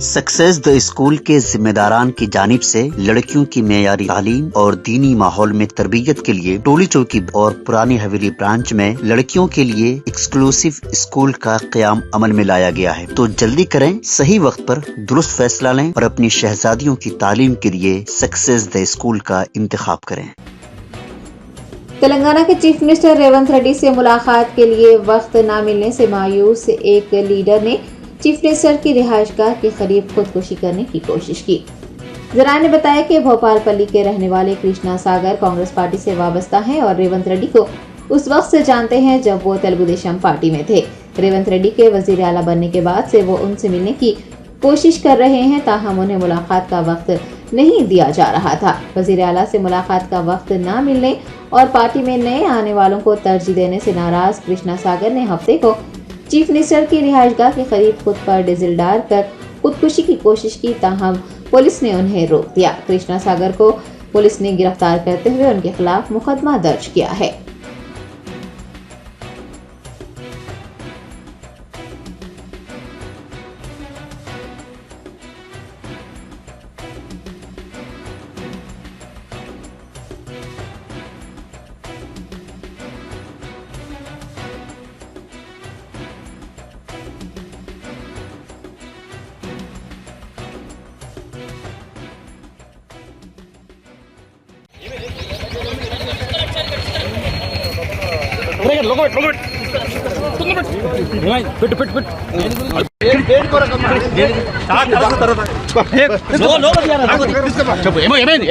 Success the school के जिम्मेदारान की जानिब से लड़कियों की मेयारी तालीम और दीनी माहौल में तरबियत के लिए टोली चौकी और पुरानी हवेली ब्रांच में लड़कियों के लिए एक्सक्लूसिव स्कूल का क़याम अमल में लाया गया है। तो जल्दी करें, सही वक्त पर दुरुस्त फैसला लें और अपनी शहजादियों की तालीम के लिए सक्सेस द स्कूल का इंतखाब करें। तेलंगाना के चीफ मिनिस्टर रेवंत रेड्डी से मुलाकात के लिए वक्त न मिलने से मायूस एक लीडर ने चीफ मिनिस्टर की रिहाइशगाह के करीब खुदकुशी करने की कोशिश की। जराये ने बताया कि भोपालपल्ली के रहने वाले कृष्णा सागर कांग्रेस पार्टी से वाबस्ता हैं और रेवंत रेड्डी को उस वक्त से जानते हैं जब वो तेलुगु देशम पार्टी में थे। रेवंत रेड्डी के वजीर आला बनने के बाद से वो उनसे मिलने की कोशिश कर रहे हैं, ताहम उन्हें मुलाकात का वक्त नहीं दिया जा रहा था। वजीर आला से मुलाकात का वक्त न मिलने और पार्टी में नए आने वालों को तरजीह देने से नाराज कृष्णा सागर ने हफ्ते को चीफ मिनिस्टर की रिहाइशगाह के करीब खुद पर डीजल डालकर खुदकुशी की कोशिश की, ताहम पुलिस ने उन्हें रोक दिया। कृष्णा सागर को पुलिस ने गिरफ्तार करते हुए उनके खिलाफ मुकदमा दर्ज किया है। ఏమైంది